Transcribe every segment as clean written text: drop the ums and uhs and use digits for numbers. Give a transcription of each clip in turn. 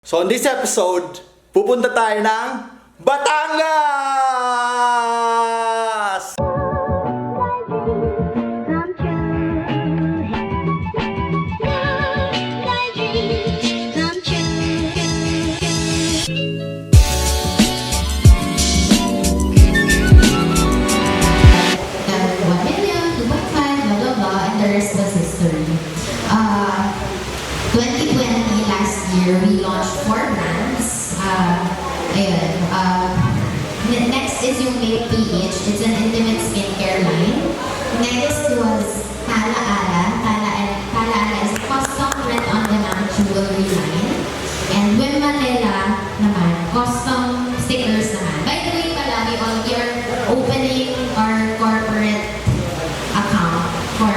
So on this episode, pupunta tayo ng Batangas! We launched 4 brands. Next is yung Make PH. It's an intimate skincare line. Next was Kala Ala. Kala Ala is a custom print-on-demand jewelry line. And Wim Manila naman, custom stickers naman. By the way pala, we are opening our corporate account for,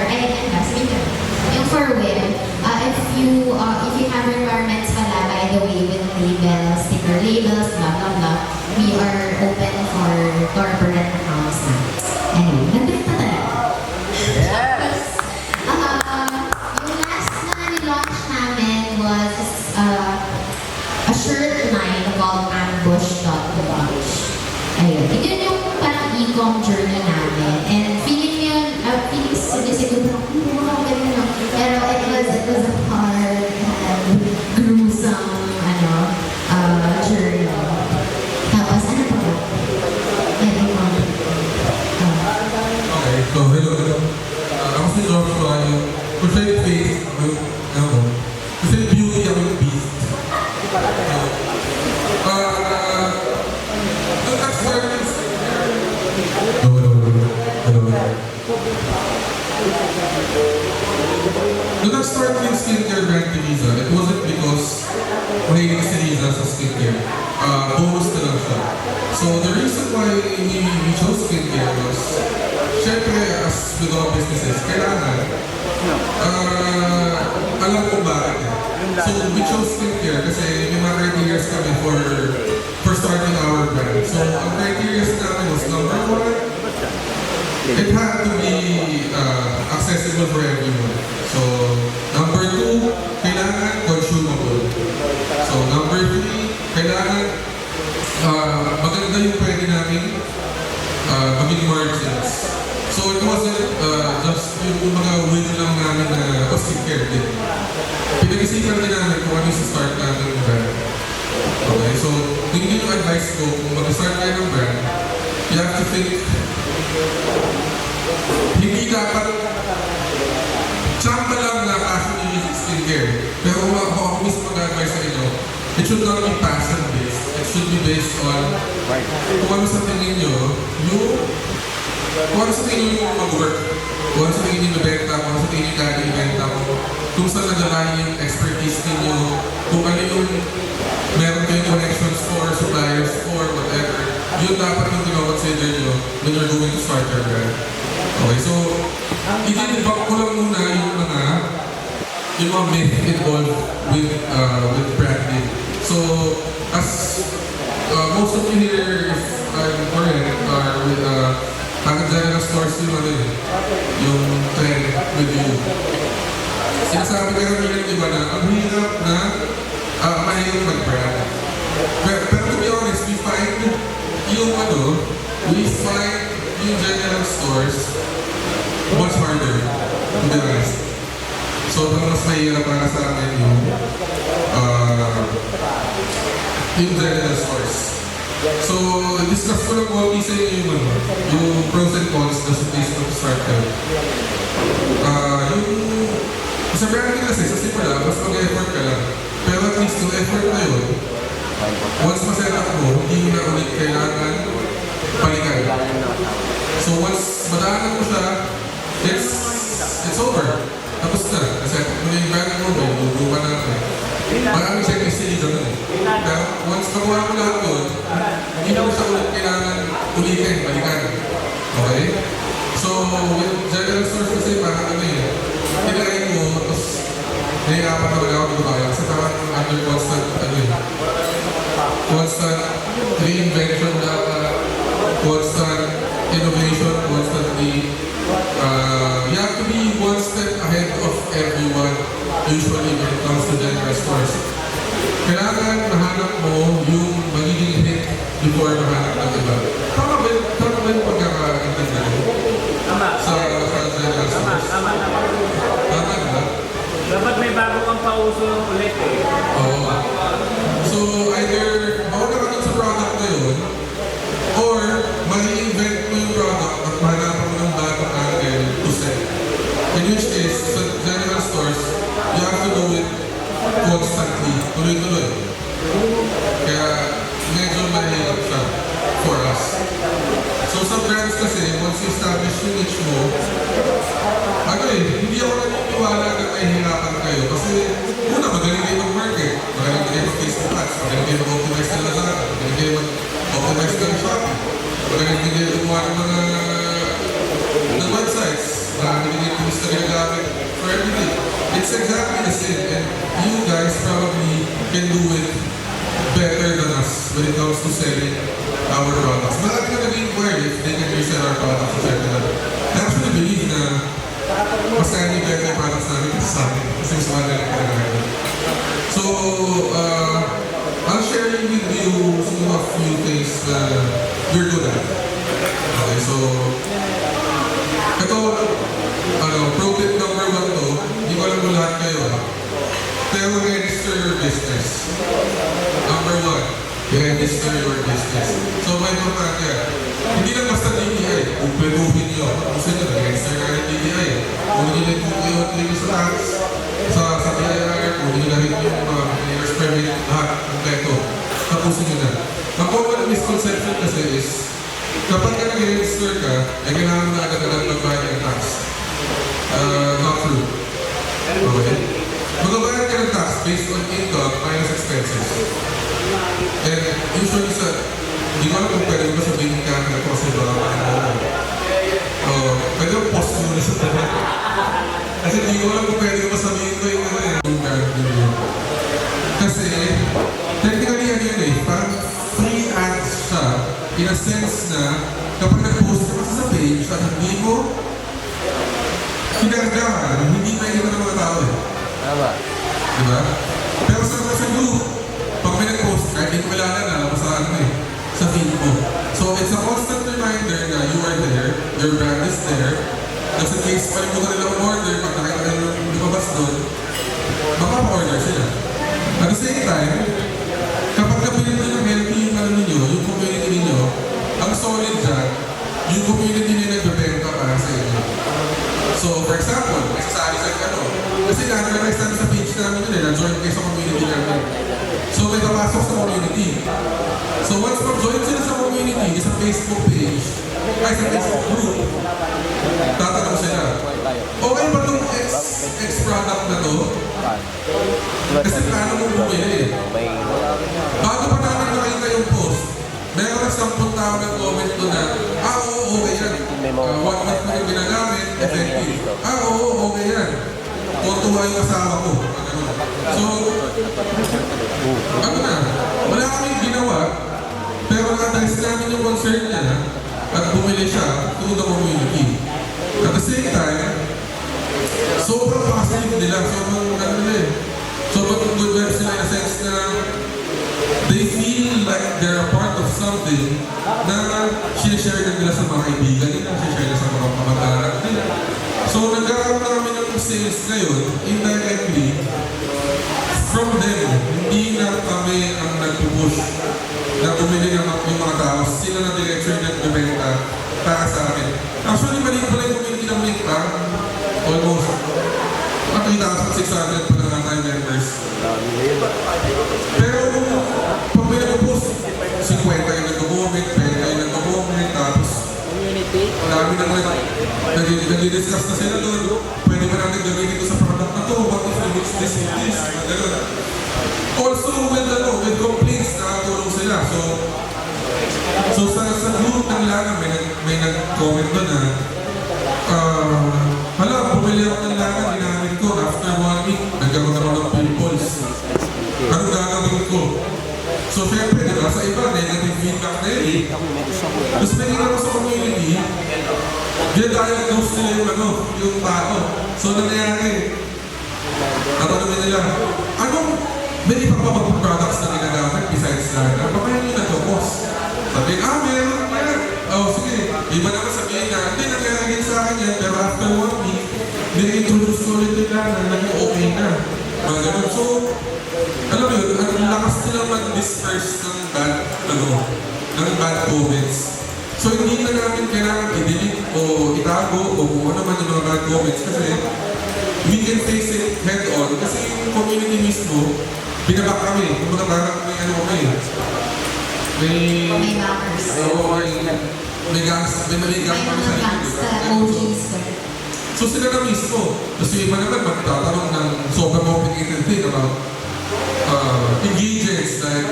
yung for Wim. If you have requirements pala, by the way, with labels, sticker labels, blah blah blah, we are open for corporate accounts na. Anyway, nandun pa tayo. Yes! Yung last na nilaunch namin was a shirt line called Ambush.Launch. Ayun. Yun yung parang e-com journey namin. And feeling yun, siguro, pero it was a hard and gruesome journey. Tapos ano pa ba? Okay, so hello. Ako si Joshua, yung portrait face, kasi beauty ako yung beast. Nung nag-start yung Nung nag-start yung skincare brand ni Riza, it wasn't because mahilig si Riza sa skincare. Bonus na lang siya. So the reason why we chose skincare was, syempre as with all businesses, kailangan alam kung bakit. So we chose skincare kasi may mga criteria kami for starting our brand. So ang criteria namin was number 1, it had to be accessible for everyone. So, number 2, kailangan consumable. So, number 3, kailangan maganda yung pwede namin maging margins. So, it wasn't just yung mga win lang namin na skincare din. Pinag-isipan din namin kung ano yung start namin ng brand. Okay, so, yun yung advice ko, kung mag-start kayo ng brand, you have to think, hindi dapat tsamba lang na passion yung skincare. Pero kung ako mismo mag-advise sa inyo, it should not be passion-based. It should be based on kung ano sa tingin nyo yung mag-work. Kung ano sa tingin nyo ibenta, kung ano sa tingin nyo kaya ibenta mo, kung saan nadalahin yung expertise ninyo, kung ano yung meron kayong connections for, suppliers for, whatever. Yun dapat yung consider nyo when you're going to start your brand. Okay, so, i-debunk ko lang muna yung mga myth involved with branding. So, as most of you here, if I'm correct, are with general stores yung trend with you. Sinasabi ka namin yung iba na ang hirap na mahirap mag-brand. Pero to be honest, we find yung general stores much harder, to be honest. So, mas mahirap para sa amin yung general stores. So, discuss ko lang kung isa yung pros and cons na sa place of start ka. Sa branding kasi, sa simula, mas mag-effort ka lang. Pero at least yung effort na yun, once ma-set up mo, hindi na ulit kailangan balikan. So once madaanan mo siya, it's over. Tapos na. Kasi kung yung brand mo, may lugo ka na. Maraming checklist ni Liza nun. Pero once magawa mo lahat yun, hindi mo siya ulit kailangan ulitin, balikan. Okay? So, with general stores kasi parang tinry mo, tapos nahihirapan na wala ako magbabayan. Kasi parang under constant reinvention na constant innovation, constantly. You have to be one step ahead of everyone, usually when it comes to general stores. kailangan mahanap mo yung magiging hit before mahanap ng iba. Tama ba yung pagkakaintindi mo? Tama. Sa general stores? Tama. Tama ba? Dapat may bago kang pauso ulit eh. Oo. So, either mauna ka dun sa product na yun, or ma-invent mo yung product at mahanapan mo ng bagong angle to sell. In which case, sa general stores, you have to do it constantly, tuloy-tuloy. Kaya medyo mahirap siya for us. So sa brands kasi, once you establish yung niche mo, hindi ako naniniwala na mahihirapan kayo. Kasi una, magaling kayo mag-market, magaling kayo mag-Facebook ads, magaling kayo mag-optimize ng Lazada, magaling kayo mag-optimize ng Shopee, magaling kayo gumawa ng websites, magaling kayo tools na ginagamit for everything. It's exactly the same, and you guys probably can do it better than us when it comes to selling our products. Marami na nag-inquire if they can resell our products, etc. I actually believe na mas kaya better yung products namin kasi sa amin. Kasi mas magaling ka na. So, I'll share with you some of few things na we're good at. Okay, so, ito, pro tip number 1 to, hindi ko alam kung lahat kayo. Pero register your business. Number 1, register your business. So, may importante yan. Hindi lang basta DTI. Umpleruhin nyo. Gusto nyo, register na rin DTI. Kung nyo lang yung click sa tax, sa PIR, kung nyo na rin yung clearers permit, lahat, kompleto. Tapusin nyo na. Ang common misconception kasi is, kapag ka nag-register ka, ay kailangan na agad-agad magbayad ng tax. Not true. Okay? Magbabayad ka ng tax based on income minus expenses. And usually hindi ko alam kung pwede ba sabihin ka na ito kasi baka pwede yung post muna sa tabi. Kasi hindi ko alam kung pwede ba sabihin ko yung kasi, technically yan yun eh, parang free ads siya in a sense na kapag nag-post ka sa page at hindi mo kinargahan, hindi nakikita ng mga tao eh. Tama. Diba? Pero sa group, pag may nag-post ka, hindi ko kilala na masahan mo eh, sa feed mo. So it's a constant reminder na you are there, your brand is there, just in case palimutan nila mag-order, pag nakita nila yung lumabas doon, makapa-order sila. At the same time, kapag napili nyo ng healthy yung ano ninyo, yung community ninyo, ang solid dyan, yung community na nagbebenta para sa inyo. So, for example, may sasali sa ano, kasi na-realize namin sa page namin yun na-join kayo sa community namin. So, may papasok sa community. So, once mag-join sila sa community, sa Facebook page, ay sa Facebook group, tatanong sila, okay ba itong X-product na to? Kasi paano mo bumili? Bago pa namin nakita yung post, meron 10 tao nag-comment doon na, oo, okay yan. 1 month mo yung ginagamit, effective. Oo, okay yan. Tuwa yung asawa ko. So, ano na, wala kaming ginawa, pero na-address namin yung concern niya at bumili siya through the community. At the same time, sobrang positive nila, sobrang good vibes nila in a sense na they feel like they're a part of something na sinishare na nila sa mga kaibigan nila, sinishare nila sa mga kamag-anak nila. So, nagkaroon na kami ng sales ngayon, indirectly, from them, hindi na kami ang nagpupush na bumili ng yung mga tao, sila na director yung nagbibenta para sa akin. Actually, maliit pa lang yung community ng link pa, almost 3,600 pa na tayo members. Pero kung pag may nag-post, 50 yung nag-comment, 20 yung nag-comment, tapos dami na nag-discuss na sila doon. Pwede ba natin gamitin ito sa product na to? What if we mix this with this? Also, with complaints, nakatulong sila. So sa group ng Lana, may nag-comment doon na, hala, bumili ako ng Lana, ginamit ko. After 1 week, nagkaroon ako ng pimples. Anong gagawin ko? So, syempre, diba, sa iba, negative feedback na yun. Tapos naging ako sa community, diagnose nila yung tao. So, nangyayari, tatanungin nila, anong may iba pa bang products na ginagamit besides lana? Baka yun na to, boss. Sabihin, meron yan. Oh, sige. Iba naman sabihin na, hindi, nangyayagin sa akin yan, pero after 1 week, nire-introduce ko ulit yung lana, naging okay na. Mga ganun. So, alam mo yun, ang lakas nilang mag-disperse ng bad comments. So, hindi na namin kailangan i-delete o itago o kung ano man yung mga bad comments kasi we can face it head-on kasi yung community mismo, binabak kami. Kung mga parang may ano kami. May backers. May gangs kami sa Gangsta likod. OGs ko. So sila na mismo. Tapos yung iba naman magtatanong ng sobrang complicated thing about ingredients like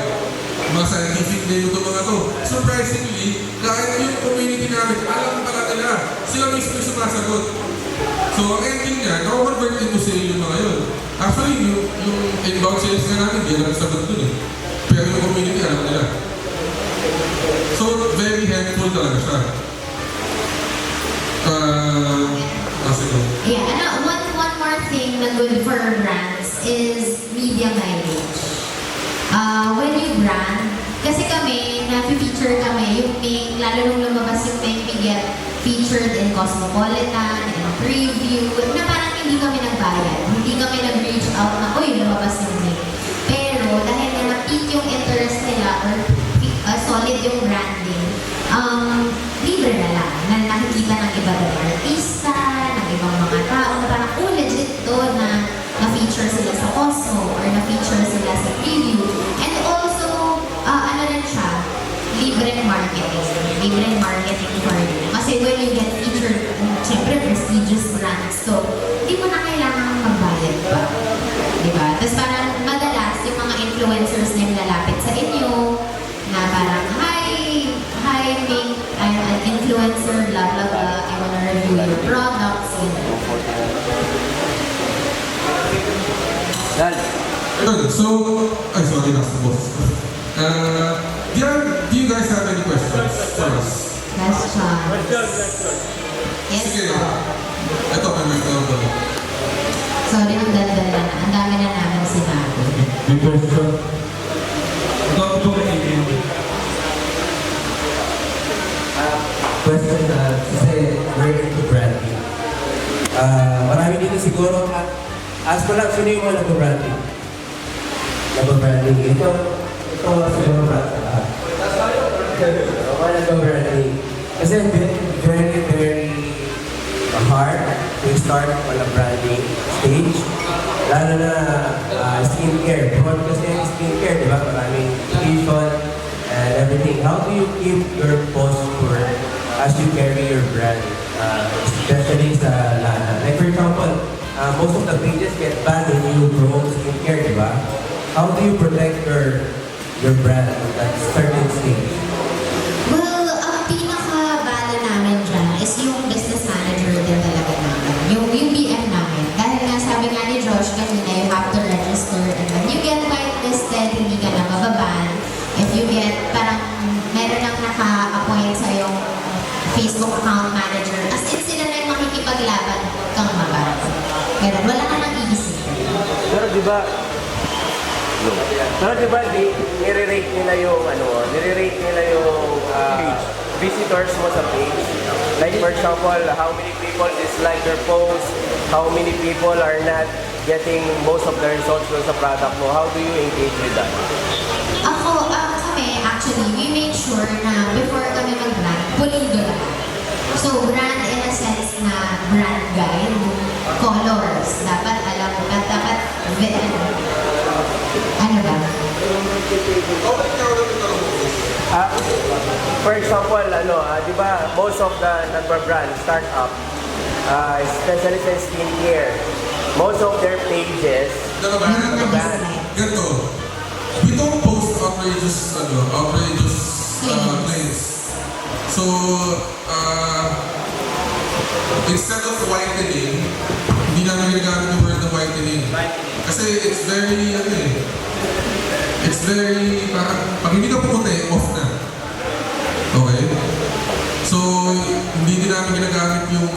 mga scientific name ito mga to. Surprisingly, kahit yung community namin, alam pala nila. Sila mismo yung sumasagot. So ang ending niya, nakakonvert into sale yung mga yun. Actually, yung inbound sales nga namin, hindi namin sagot dun eh. Pero yung community, alam nila. So, very helpful talaga siya. Sige. Yeah, one more thing na good for brands is media mileage. When you brand, kasi kami, na-feature kami, yung main, lalo nung lumabas yung main, we get featured in Cosmopolitan, in Preview, na parang hindi kami nagbayad. Hindi kami nag-reach out na, uy, lumabas yung main. Pero dahil na na-peak yung interest nila or solid yung branding, libre na lang. Na nakikita ng iba ng artista, ng ibang mga tao, na parang, oh, legit to na na-feature sila sa Cosmo or na-feature sila sa Preview. And also, ano rin siya, libreng marketing. Libreng marketing for you. Kasi when you get featured, syempre prestigious brands, so hindi mo na kailangan magbayad pa. Diba? Tapos parang madalas yung mga influencers na lalapit sa inyo, na parang, hi, Ming, I'm an influencer, blah, blah, blah, I wanna review your products, Good. So, sorry, that's the boss. Do you guys have any questions for us? Questions. Yes, Sige. po. Ito, may microphone. Sorry, ang daldal na. Ang dami na namin sinabi. May question. Ito po kay Ian. Question kasi we're into branding. Marami dito siguro, ask ko lang, sino yung mga nag-branding? Nag-branding. Ito siguro brand. Mga nag-branding. Kasi very hard to start on a branding stage. Lalo na skincare. Broad kasi yung skincare, di ba? Maraming application and everything. How do you keep your posture as you carry your brand? Especially sa Lana. Like for example, most of the pages get banned when you promote skincare, di ba? How do you protect your brand at that certain stage? Well, ang pinaka-bala namin dyan is yung business manager din talaga namin. Yung BM namin. Dahil nga sabi nga ni Josh kanina, you have to register and when you get whitelisted, hindi ka na mababan. If you get, parang meron lang naka-appoint sa yung Facebook account manager. As in sila na yung makikipaglaban kang mababan. Pero wala ka nang iisip. Pero di ba, nire-rate nila yung visitors mo sa page. Like for example, how many people dislike your post, how many people are not getting most of the results dun sa product mo. How do you engage with that? Kami, actually, we make sure na before kami mag-brand, pulido lahat. So, brand in a sense na brand guide, colors, dapat alam mo, dapat ano ba? For example, di ba, most of the nagba-brand startup, especially sa skincare, most of their pages, Ganito. We don't post outrageous claims. So, instead of whitening, hindi namin ginagamit yung word na whitening. Kasi it's very, parang, pag hindi ka pumunta, off na. Okay? So, hindi din namin ginagamit yung,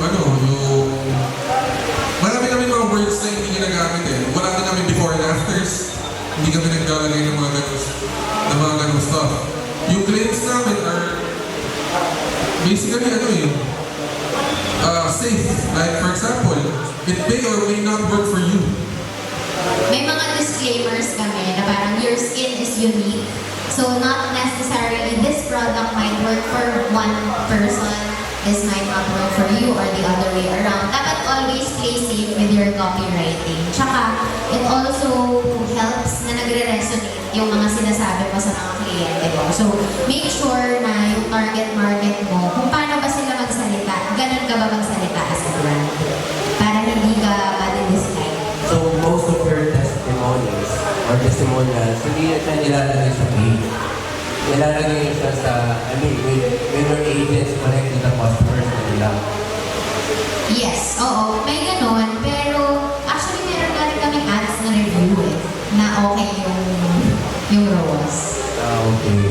marami kami mga words na hindi ginagamit eh. Wala din namin before and afters. hindi kami naglalagay ng mga ganun stuff. Yung claims namin are basically safe. Like for example, it may or may not work for you. May mga disclaimers kami na parang your skin is unique. So not necessarily this product might work for one person, this might not work for you or the other way around. Dapat always play safe with your copywriting. Tsaka, it also helps na nagre-resonate yung mga sinasabi mo sa mga kliyente mo. So, make sure na yung target market mo, kung paano ba sila magsalita, ganun ka ba magsalita as a brand? Para hindi ka madi-dislike. So, most of your testimonials or testimonials, hindi na siya nilalagay sa page. Nilalagay niya siya sa, when your agents connect to the customers na nila. Yes, oo, may ganun. Pero, actually, meron na rin kaming ads na review na okay yung ROAS. Okay.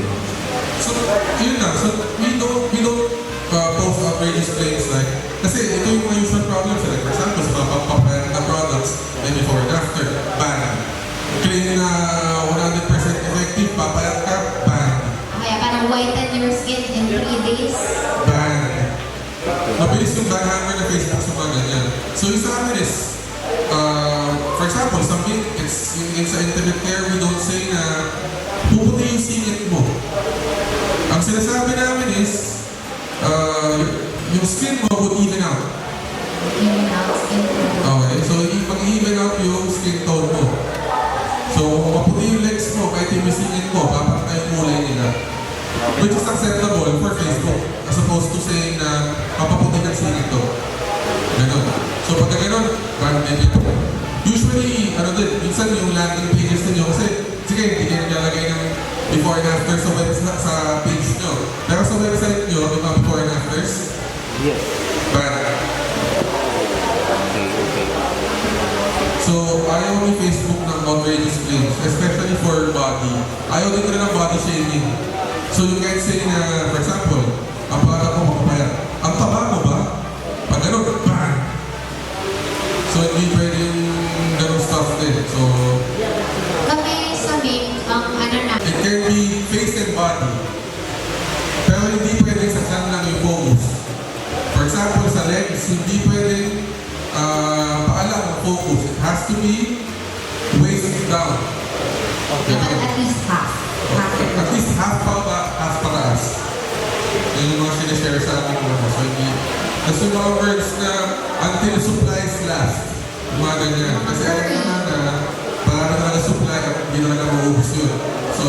So, yun lang. So, we don't post outrageous claims like, kasi ito yung mga usual problems. Like, for example, sa mga papapayan na products, then before and after, ban. Claim na 100% effective, papayat ka, ban. Kaya parang whiten your skin in 3 days. Ban. Mabilis yung ban hammer na Facebook sa mga ganyan. So, yung sa amin is, for example, sa intimate care, we don't say na puputi yung singit mo. Ang sinasabi namin is, yung skin mo would even out. Even out skin tone. Okay, so mag-even out yung skin tone mo. So, maputi yung legs mo, kahit yung singit mo, papatay yung kulay nila. Which is acceptable for Facebook, as opposed to saying na mapaputi ng singit to. Ganon. So, pagka ganon, branded ito. Usually, minsan yung landing pages ninyo, kasi, sige, hindi kayo naglalagay ng before and after sa page nyo. Pero sa website nyo, yung mga before and afters, Yes. brand. Okay. So, ayaw ni Facebook ng outrageous claims, especially for body. Ayaw din ko rin ng body shaming. So, you can say na, for example, ang para ko makapayat. Ang taba mo ba? Pag gano'n, bang! So, hindi pwede yung gano'n stuff din. So, Kami sa Ming, ang ano na, it can be face and body. Pero hindi pwede sa saan lang yung focus. For example, sa legs, hindi pwede paalam ang focus. It has to be waist down. dapat at least half. At least half pataas. Yun yung mga sinishare sa ating mga. So, hindi. Kasi yung mga words na until supplies last. Yung mga ganyan. Kasi alam naman na para talaga supply at hindi talaga maubos yun. So,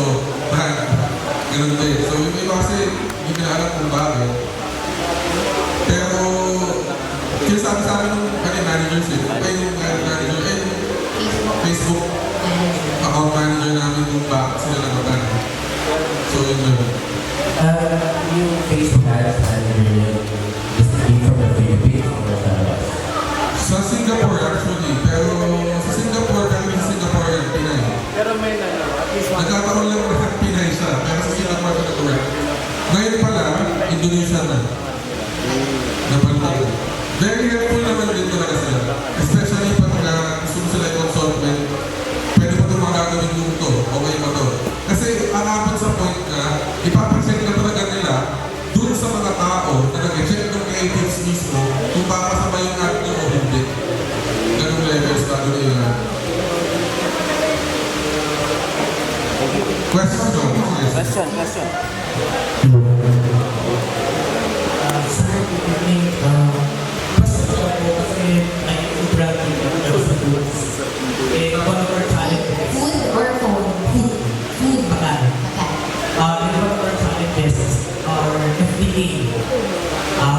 ganun din. So, yung iba kasi hindi na alam kung bakit. Pero, sinasabi sa amin ng managers yung manager, Facebook account manager namin kung bakit sila nagaban. So, yun yun. Yung Facebook ads manager niya, is it from the Philippines or sa labas? Sa Singapore actually, pero sa Singapore, kami sa Singapore yung Pinay. Pero may at least one. Nagkataon lang na Pinay siya, pero sa Singapore ko nag-work. Ngayon pala, Indonesia na. Napalitan. Very helpful naman din talaga sila. Especially pag gusto mo sila i-consultment, pwede pa itong mga gagawin yung to, okay pa to. Kasi aabot sa point na ipapacheck na talaga nila dun sa mga tao na nag-check ng creatives mismo kung papasama yung act nyo o hindi. Ganong levels bago na yun. Question, John? Yes. Question. Sir, good evening. Basta ko po kasi may branding ng sa foods. One of our challenges, Food or phone? Food. pagkain. Okay. One of our challenges are FDA,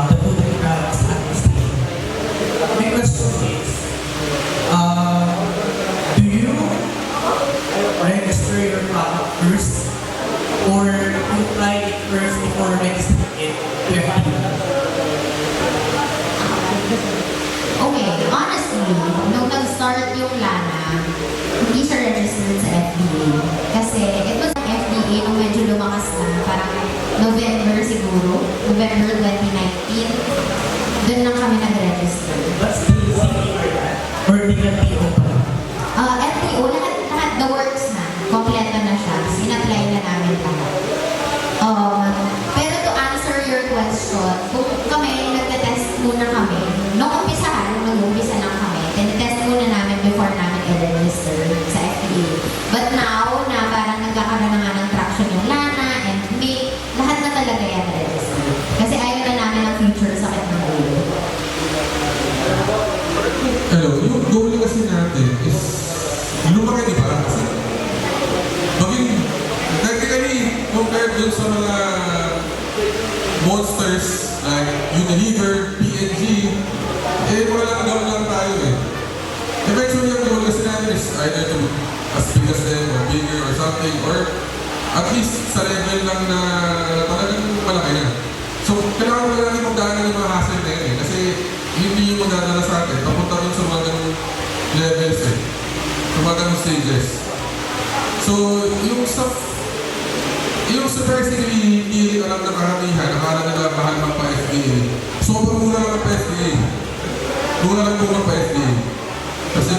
the Food and Drugs Administration. My question is, do you register your product first or you try it first before registering it to FDA? Okay, honestly, nung nag-start yung Lana, hindi siya registered sa FDA. Kasi it was FDA nung medyo lumakas na, parang November siguro, November 2019. Doon lang kami nag-register. But still CPR that? Or legal PO pa lang? FTO, lahat the works na. dun sa mga monsters like Unilever, P&G, eh wala lang tayo eh. Eventually, ang goal kasi namin is either to as big as them or bigger or something, or at least sa level lang na talagang malaki na. So, kailangan mo natin magdaanan yung mga hassle na yun eh. Kasi hindi yung magdadala sa atin. Papunta rin sa mga ganung levels eh. Sa mga ganung stages. So, yung surprisingly, hindi alam na karamihan, akala nila mahal magpa-FDA. Sobrang mura lang ang pa-FDA. Mura lang po magpa-FDA. Kasi,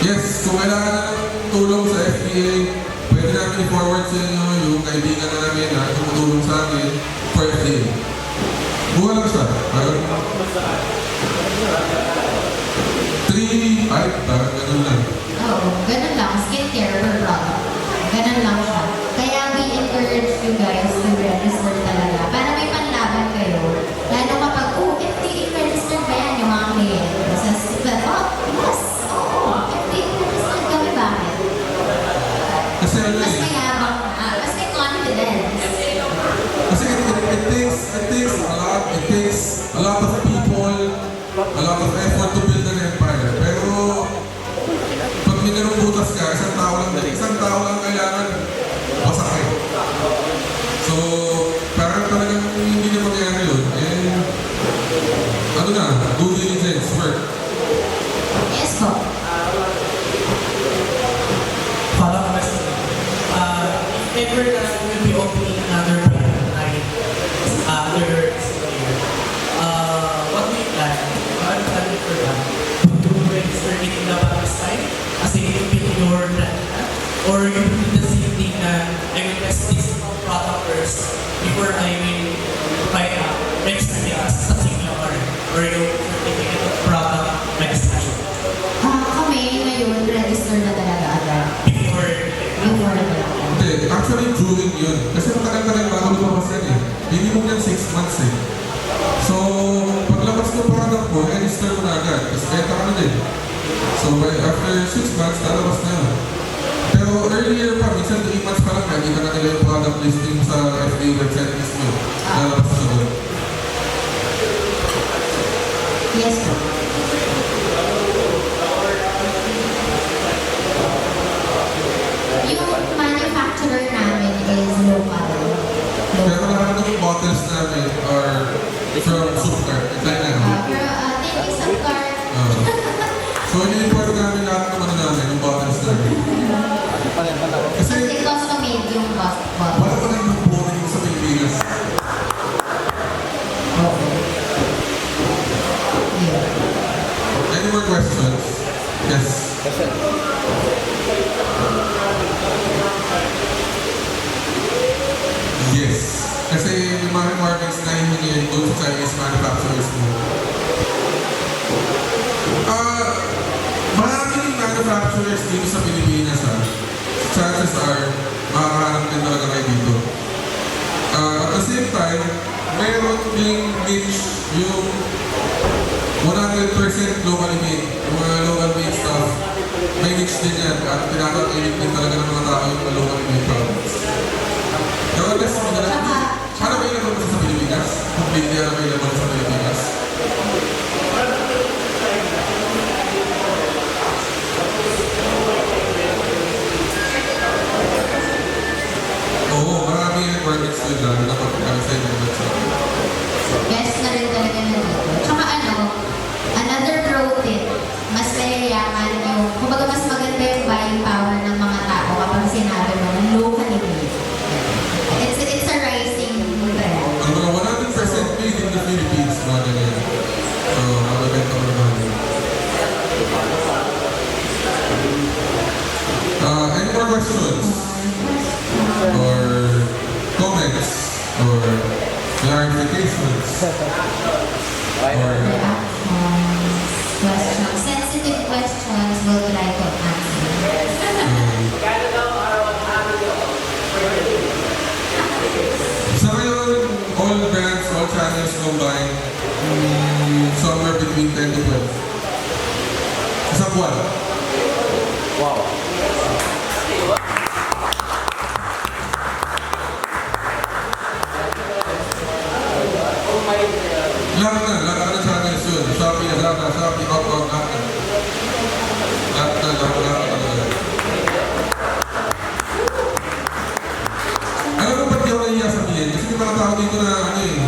yes, kung kailangan na ng tulong sa FDA, pwede namin i-forward sa inyo yung kaibigan na namin na tumutulong sa amin for FDA. Mura lang siya. 3, 5, parang ganun lang. Oo, ganun lang. Skincare per product. Ganun lang siya. Kaya we encourage you guys to register talaga. Para may panlaban kayo. Lalo kapag, FDA registered ba yan yung mga kliyente? Yes, FDA registered kami. Bakit? Kasi ano Mas eh, mayabang na. Mas may confidence. kasi it takes a lot of people, a lot of effort to build an empire. Pero, pag may ganung butas ka, isang tao lang kailangan masakin. So, parang talagang hindi na mangyayari yun. Eh, ano na, due diligence, work. Yes po. Follow-up question. If ever that you will be opening another brand line after this year, what do you plan? What are you planning for that? To register it in the back side as a bit your brand? Or you will do the same thing na I will test this product first before I will buy register it as something or your certificate of product registration Kami ngayon, register na talaga agad. before Before na. Hindi, actually during yun. Kasi matagal-tagal bago lumabas yan eh. Minimum yan 6 months eh. So, paglabas ng product mo, register mo na agad. Tapos benta ka na din. So, after 6 months, lalabas na yun. Pero earlier pa, minsan 3 months pa lang, nakikita na nila yung product listing sa FDA website mismo. Lalabas na siya doon. Yes po. Yung manufacturer namin is local. Pero lahat ng bottles namin are from Supcar. China. Pero thank you, Sapcar. So, ini-import namin lahat ng ano namin, yung bottles namin. Kasi, Kasi custom-made yung bottle. wala pa lang yung boring sa Pilipinas. Yeah. Any more questions? Yes. Yes. Kasi yung mga requirements na hihingin doon sa Chinese manufacturers mo. Maraming manufacturers dito sa Pilipinas chances are makakahanap din talaga kayo dito. At the same time, meron ding niche yung 100% locally made. Yung mga local made stuff, may niche din yan. At pinakakailig din talaga ng mga tao yung mga locally made products. Pero unless, paano available ba sa Pilipinas? Completely unavailable sa Pilipinas. Oo, maraming requirements din lang na pagkakali sa inyong bansa. Best na rin talaga na dito. Tsaka another pro tip, mas mayayaman yung, kumbaga mas maganda yung buying power ng mga tao kapag sinabi mo na locally made. It's a rising trend. Ang mga 100% made in the Philippines, mga ganyan. So, makabenta mo naman yun. Any more questions? Or comments? Or clarifications? Or Questions, sensitive questions, we'll try to answer. sa ngayon, all brands, all channels combined, somewhere between 10 to 12. Isang buwan. Wow. dito na ano eh,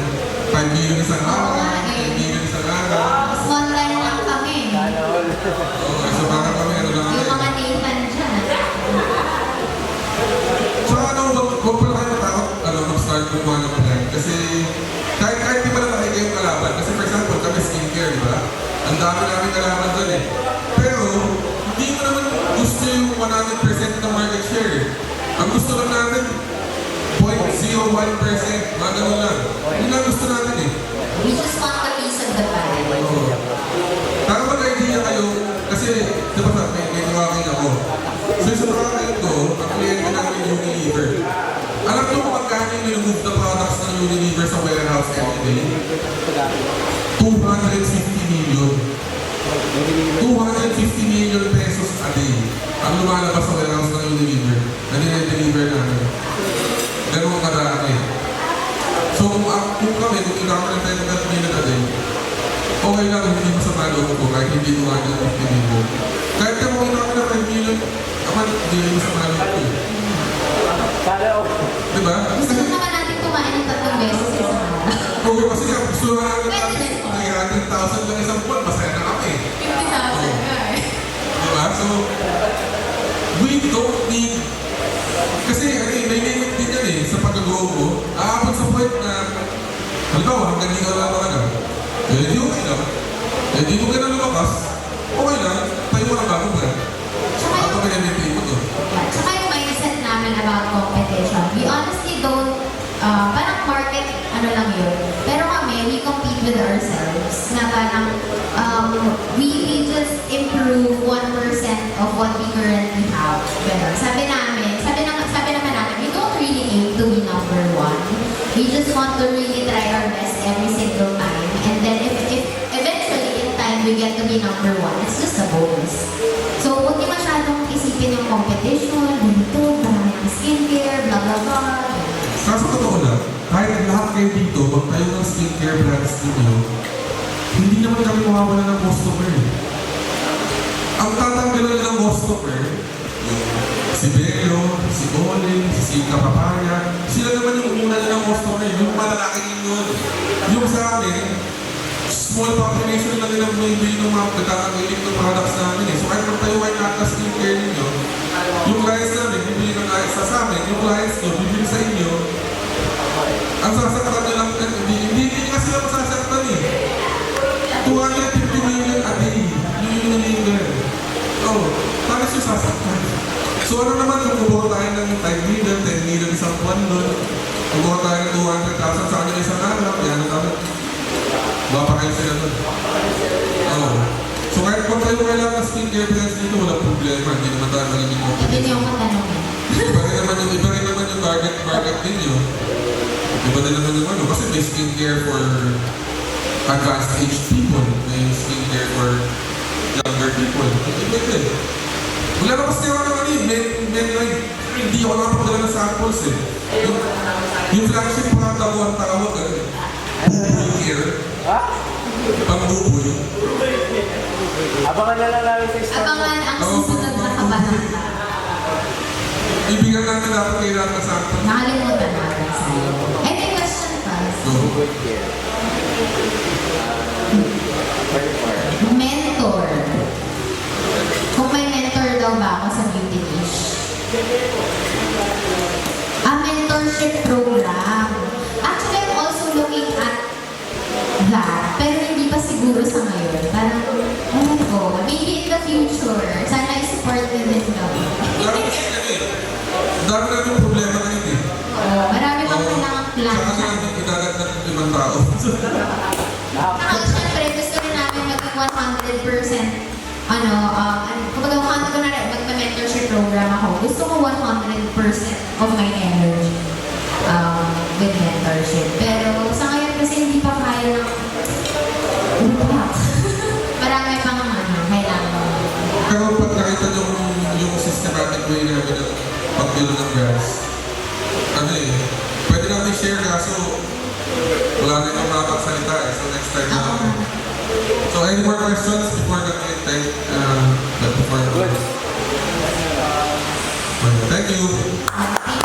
5 million isang Oo araw, nga eh. 10 million isang araw. Small time lang kami. Sana all. Okay, so baka kami ano lang Yung eh. mga Nathan dyan. So ano, wag pala kayo matakot mag-start gumawa ng plan. Kasi kahit di ba na nakikita yung kalaban. Kasi for example, kami skincare, di ba? Ang dami namin kalaban doon eh. Pero, hindi mo naman gusto yung 100% ng market share eh. Ang gusto lang natin, 0.01%, mga ganun lang. Yun lang gusto natin eh. We just want a piece of the pie. Oo. Para mag-idea kayo, kasi, di ba may tawagin ako. So sa tawagin ko, ang kliyente namin yung Unilever. Alam niyo kung magkano yung nilumove na products ng Unilever sa warehouse every day? 250 million. 250 million pesos a day ang lumalabas sa warehouse ng Unilever na nire-deliver namin. Ganun kadami. So kung kami, kung ikaw ng 10 million a day, okay lang, hindi masama loob ko kahit hindi 250 million. Kahit kung ikaw ng 5 million, aman, hindi masama loob ko. Sana all. Diba? Gusto mo naman natin kumain ng 3 beses sa isang araw. Oo, kasi nga, gusto namin Pwede din. 300,000 lang isang buwan, masaya na kami. 50,000 nga eh. Diba? So, we don't need... Kasi, may limit din yan eh, sa pag-grow mo. Aabot sa point na, halimbawa, hanggang di ka lang na, eh, di okay lang. Eh, di mo ka na lumakas, okay lang, tayo mo ang bagong brand. Tsaka Ako yung, pinag-maintain mo to. tsaka yung mindset namin about competition. We honestly don't, parang market, ano lang yun. Pero kami, we compete with ourselves. Na parang, we just improve 1% of what we currently have. Ganun. Sabi naman namin, we don't really aim to be number 1. We just want to really try our best every single time. And then if eventually in time we get to be number 1, it's just a bonus. So, huwag niyo masyadong isipin yung competition, ganito, marami ng skincare, blah blah blah. Sa totoo lang, kahit lahat kayo dito, magtayo ng skincare brands ninyo, hindi naman kami mawawala ng customer. Ang tatanggalan ng customer, si Bello, si Olin, si Sika Papaya, sila naman yung una ng customer, yung malalaki yun. Yung sa amin, small population lang nilang bumibili ng mga pagkakagaling ng products namin eh. So kahit magtayo kayo lahat ng skincare ninyo, yung clients namin, bibili ng clients sa amin, yung clients nyo, bibili sa inyo, ang sasaktan nyo lang, hindi kasi sila masasaktan eh. 250 million a day, yung Unilever. Oh, paano siya sasaktan? So ano naman kung bubuo tayo ng 5 million, 10 million isang buwan doon, bubuo tayo ng 200,000 sa kanila isang araw, yan ang kami. Mapakain sila doon. Oh. So kahit kung tayo kailangan ng skincare brands dito, walang problema, hindi naman tayo magiging Yun competition. yung katanungan. Iba rin naman yung market ninyo. Iba din naman yung ano, kasi may skincare for advanced age people, may skincare for younger people. Iba din. Wala na kasi naman naman eh, men line. Hindi ako nakapagdala ng samples eh. Yung flagship product ko ang tawag eh. Buboy care. Ha? Pang-buboy. Abangan na lang namin sa store. Abangan ang susunod na kabanata. Ibigyan natin dapat kayo lahat ng sample. Nakalimutan natin sa'yo. Ay, may question pa. So, Good care. Mentor. Kung may mentor daw ba ako sa beauty niche? Mentorship program. Actually, I'm also looking at that. Pero hindi pa siguro sa ngayon. Parang, ano ko, maybe in the future, sana i-support nyo din kami. dami namin problema ngayon eh. Marami pang kailangang plan. Saka namin idadagdag ng ibang tao. Saka syempre, gusto rin namin maging 100% kumbaga magpa-mentorship program ako. Gusto ko 100% of my energy with mentorship. Pero sa ngayon kasi hindi pa kaya ng marami pang kailangan. Pero pag nakita nyo yung systematic way namin ng pag-build ng brands, pwede namin share kaso wala na yung makakagsalita eh. So next time na lang. So any more questions before the meeting? Good. Thank you. Thank